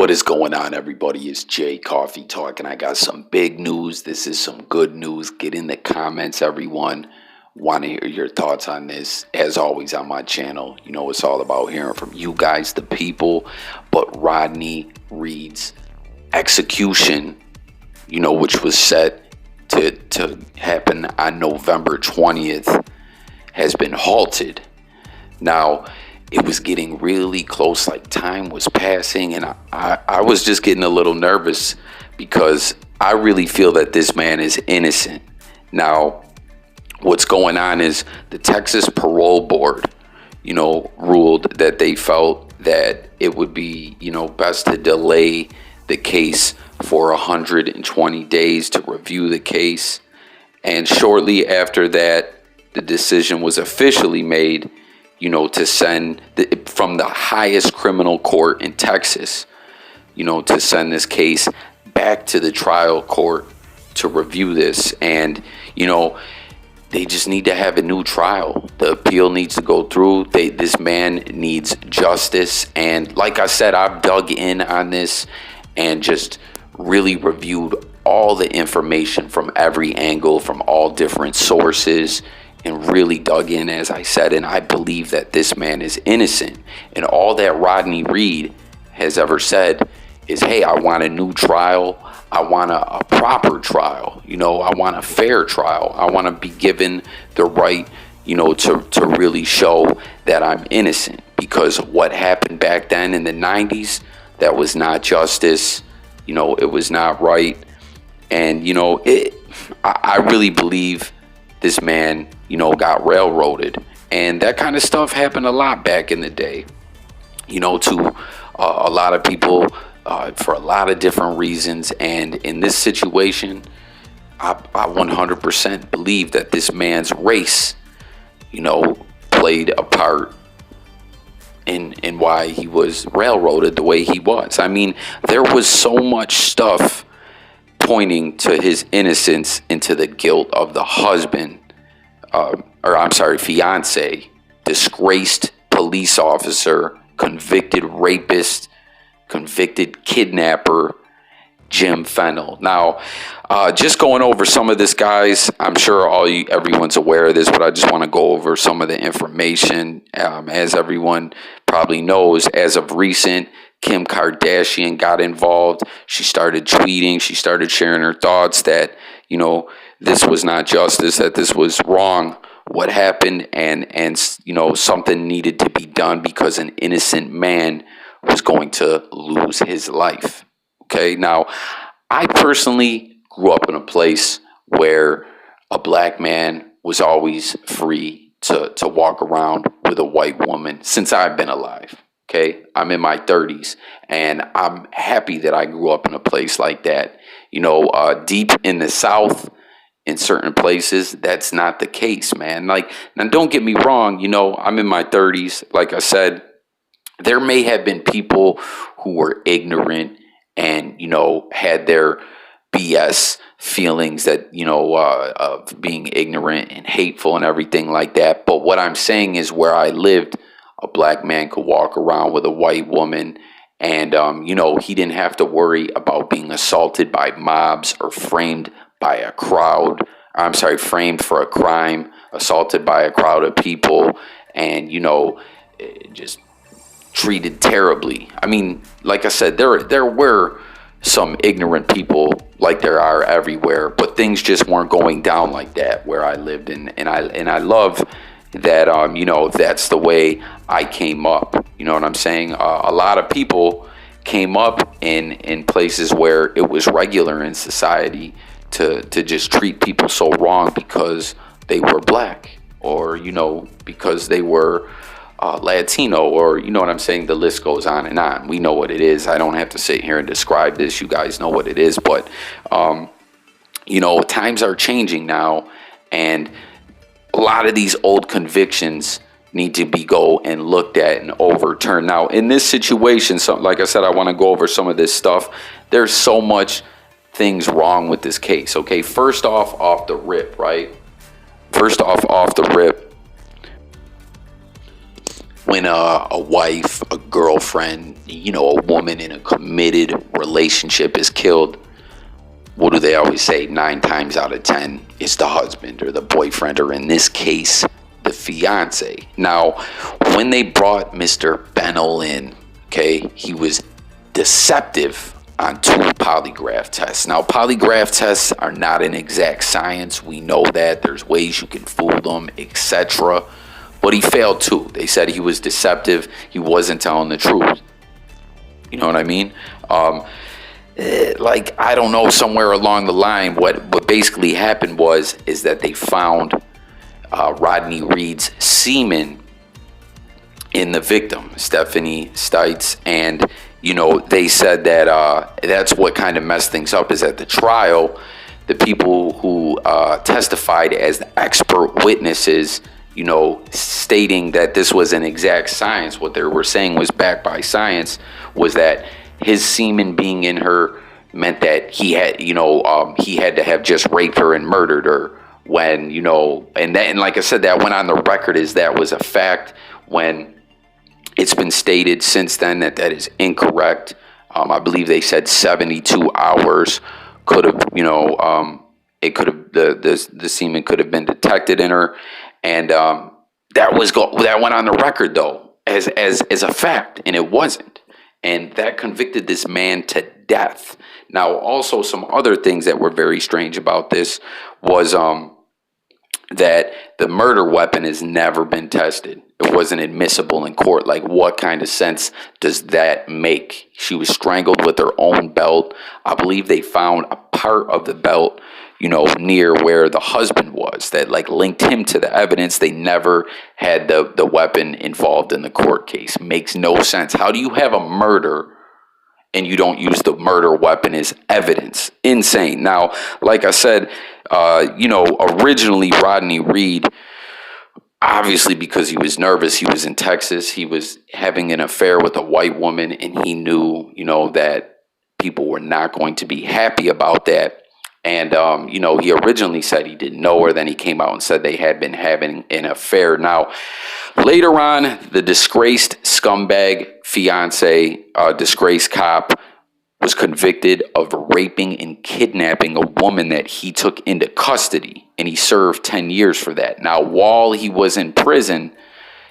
What is going on, everybody? It's Jay Coffee Talk, and I got some big news. This is some good news. Get in the comments, everyone. Want to hear your thoughts on this. As always on my channel, you know it's all about hearing from you guys, the people. But Rodney Reed's execution, which was set to happen on November 20th, has been halted. Now, it was getting really close, like time was passing, and I was just getting a little nervous because I really feel that this man is innocent. Now, what's going on is the Texas Parole Board, ruled that they felt that it would be, best to delay the case for 120 days to review the case. And shortly after that, the decision was officially made, to send from the highest criminal court in Texas, to send this case back to the trial court to review this. And, they just need to have a new trial. The appeal needs to go through. This man needs justice. And like I said, I've dug in on this and just really reviewed all the information from every angle, from all different sources, and really dug in, as I said, and I believe that this man is innocent. And all that Rodney Reed has ever said is, hey, I want a new trial. I want a proper trial. I want a fair trial. I want to be given the right, to really show that I'm innocent. Because what happened back then in the 90s, that was not justice. It was not right. And, I really believe this man, got railroaded. And that kind of stuff happened a lot back in the day, to a lot of people for a lot of different reasons. And in this situation, I 100% believe that this man's race, played a part in why he was railroaded the way he was. I mean, there was so much stuff pointing to his innocence and to the guilt of the husband, fiance, disgraced police officer, convicted rapist, convicted kidnapper, Jim Fennell. Now, just going over some of this, guys, I'm sure everyone's aware of this, but I just want to go over some of the information. As everyone probably knows, as of recent, Kim Kardashian got involved. She started tweeting. She started sharing her thoughts that, this was not justice, that this was wrong, what happened, and something needed to be done because an innocent man was going to lose his life. Okay, now, I personally grew up in a place where a black man was always free to walk around with a white woman since I've been alive. Okay, I'm in my 30s, and I'm happy that I grew up in a place like that. Deep in the South, in certain places, that's not the case, man. Like, now don't get me wrong, I'm in my 30s. Like I said, there may have been people who were ignorant and, had their BS feelings that, of being ignorant and hateful and everything like that. But what I'm saying is, where I lived, a black man could walk around with a white woman and, he didn't have to worry about being assaulted by mobs or framed by a crowd. Framed for a crime, assaulted by a crowd of people, and, just treated terribly. I mean, like I said, there were some ignorant people, like there are everywhere, but things just weren't going down like that where I lived. And I love that, that's the way I came up. You know what I'm saying? A lot of people came up in places where it was regular in society to just treat people so wrong because they were black, or, because they were Latino, or, what I'm saying? The list goes on and on. We know what it is. I don't have to sit here and describe this. You guys know what it is. But, times are changing now, and a lot of these old convictions need to go and looked at and overturned. Now, in this situation, so like I said, I want to go over some of this stuff. There's so much things wrong with this case. Okay, first off the rip, when a wife, a girlfriend, a woman in a committed relationship is killed, what do they always say? 9 times out of 10, it's the husband or the boyfriend, or in this case, the fiance. Now, when they brought Mr. Bennell in, okay, he was deceptive on 2 polygraph tests. Now, polygraph tests are not an exact science. We know that. There's ways you can fool them, etc. But he failed 2. They said he was deceptive. He wasn't telling the truth. You know what I mean? I don't know, somewhere along the line, what basically happened is that they found Rodney Reed's semen in the victim, Stephanie Stites, and they said that that's what kind of messed things up. Is at the trial, the people who testified as expert witnesses, stating that this was an exact science, what they were saying was backed by science, was that his semen being in her meant that he had to have just raped her and murdered her. When and like I said, that went on the record as that was a fact, when it's been stated since then that is incorrect. I believe they said 72 hours could have, it could have, the semen could have been detected in her, and that went on the record though as a fact, and it wasn't, and that convicted this man to death. Now, also some other things that were very strange about this was that the murder weapon has never been tested. It wasn't admissible in court. Like, what kind of sense does that make? She was strangled with her own belt. I believe they found a part of the belt, near where the husband was, that linked him to the evidence. They never had the weapon involved in the court case. Makes no sense. How do you have a murder and you don't use the murder weapon as evidence? Insane. Now, like I said, originally Rodney Reed, obviously because he was nervous, he was in Texas, he was having an affair with a white woman, and he knew, that people were not going to be happy about that. And, he originally said he didn't know her. Then he came out and said they had been having an affair. Now, later on, the disgraced scumbag fiance, disgraced cop, was convicted of raping and kidnapping a woman that he took into custody, and he served 10 years for that. Now, while he was in prison,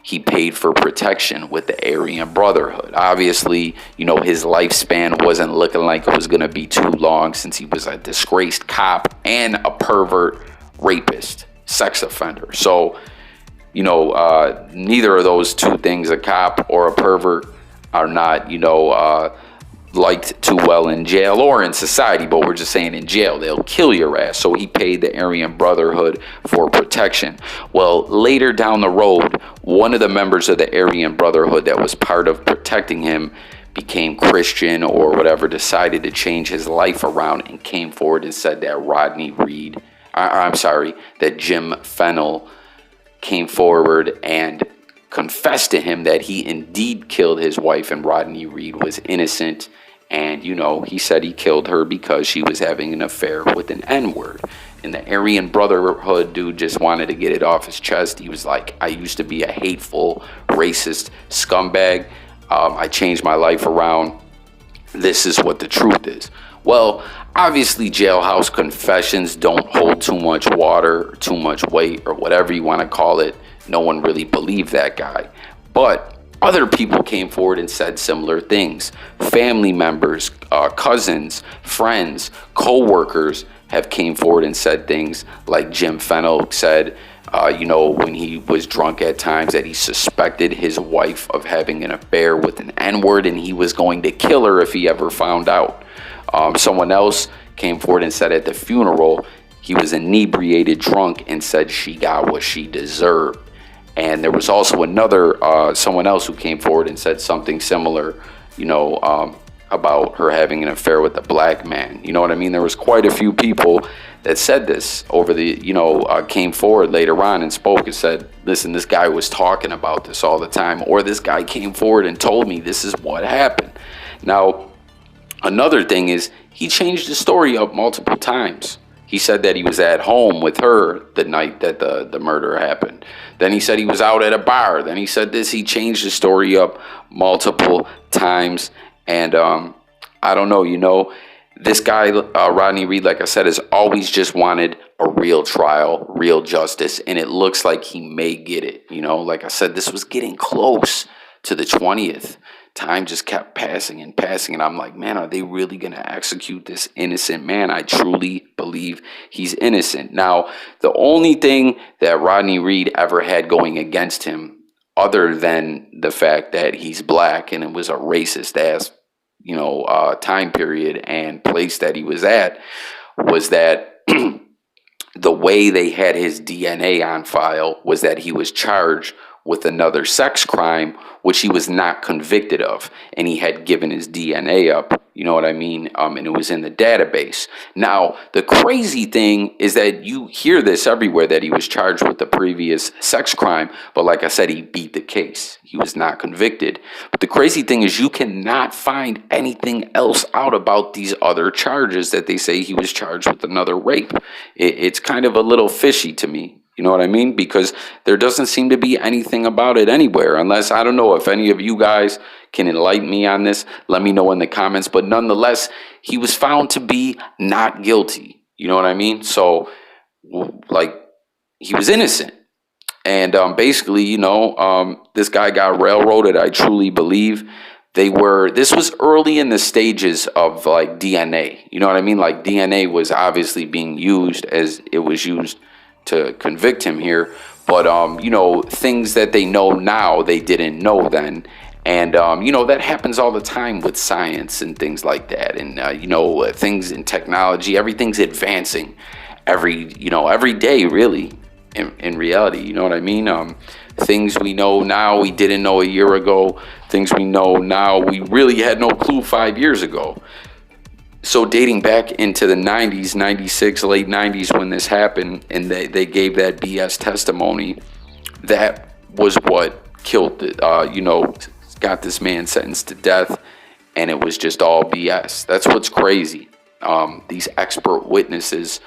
he paid for protection with the Aryan Brotherhood. Obviously, his lifespan wasn't looking like it was going to be too long, since he was a disgraced cop and a pervert rapist, sex offender. So, neither of those two things, a cop or a pervert, are not, liked too well in jail or in society, but we're just saying in jail, they'll kill your ass. So he paid the Aryan Brotherhood for protection. Well, later down the road, one of the members of the Aryan Brotherhood that was part of protecting him became Christian or whatever, decided to change his life around, and came forward and said that that Jim Fennell came forward and confessed to him that he indeed killed his wife and Rodney Reed was innocent. And, he said he killed her because she was having an affair with an N-word. And the Aryan Brotherhood dude just wanted to get it off his chest. He was like, I used to be a hateful, racist scumbag. I changed my life around. This is what the truth is. Well, obviously, jailhouse confessions don't hold too much water or too much weight or whatever you want to call it. No one really believed that guy. But other people came forward and said similar things. Family members, cousins, friends, co-workers have came forward and said things like Jim Fennell said, when he was drunk at times, that he suspected his wife of having an affair with an N-word, and he was going to kill her if he ever found out. Someone else came forward and said at the funeral he was inebriated drunk and said she got what she deserved. And there was also someone else who came forward and said something similar, about her having an affair with a black man. You know what I mean? There was quite a few people that said this over came forward later on and spoke and said, listen, this guy was talking about this all the time, or this guy came forward and told me this is what happened. Now, another thing is he changed the story up multiple times. He said that he was at home with her the night that the murder happened. Then he said he was out at a bar. Then he said this. He changed the story up multiple times. And I don't know, this guy, Rodney Reed, like I said, has always just wanted a real trial, real justice. And it looks like he may get it. Like I said, this was getting close to the 20th. Time just kept passing and passing, and I'm like, man, are they really going to execute this innocent man? I truly believe he's innocent. Now, the only thing that Rodney Reed ever had going against him, other than the fact that he's black and it was a racist ass, time period and place that he was at, was that the way they had his DNA on file was that he was charged with another sex crime, which he was not convicted of, and he had given his DNA up, you know what I mean? And it was in the database. Now, the crazy thing is that you hear this everywhere, that he was charged with the previous sex crime, but like I said, he beat the case. He was not convicted. But the crazy thing is you cannot find anything else out about these other charges that they say he was charged with another rape. It's kind of a little fishy to me. You know what I mean? Because there doesn't seem to be anything about it anywhere, unless, I don't know if any of you guys can enlighten me on this. Let me know in the comments. But nonetheless, he was found to be not guilty. You know what I mean? So, like, he was innocent. And basically, this guy got railroaded, I truly believe. This was early in the stages of, like, DNA. You know what I mean? Like, DNA was obviously being used as it was used to convict him here, but things that they know now they didn't know then, and that happens all the time with science and things like that, and things in technology, everything's advancing every day, really, in reality. You know what I mean? Things we know now we didn't know a year ago. Things we know now we really had no clue 5 years ago. So dating back into the 90s, 96, late 90s when this happened, and they gave that BS testimony, that was what killed it, got this man sentenced to death, and it was just all BS. That's what's crazy. These expert witnesses,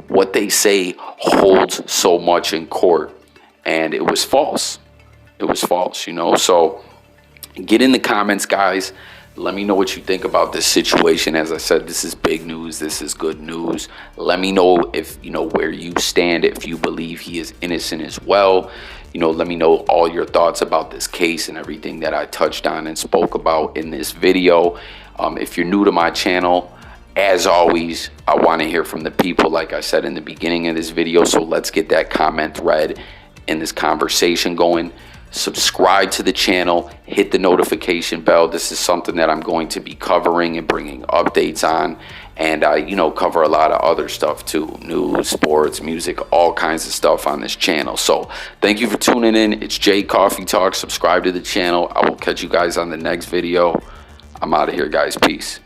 what they say holds so much in court, and it was false. It was false, So get in the comments, guys. Let me know what you think about this situation. As I said, this is big news. This is good news. Let me know if, where you stand, if you believe he is innocent as well. Let me know all your thoughts about this case and everything that I touched on and spoke about in this video. If you're new to my channel, as always, I want to hear from the people, like I said in the beginning of this video. So let's get that comment thread and this conversation going. Subscribe to the channel, hit the notification bell. This is something that I'm going to be covering and bringing updates on, and I cover a lot of other stuff too, news, sports, music, all kinds of stuff on this channel. So thank you for tuning in. It's Jay Coffee Talk. Subscribe to the channel. I will catch you guys on the next video. I'm out of here, guys. Peace.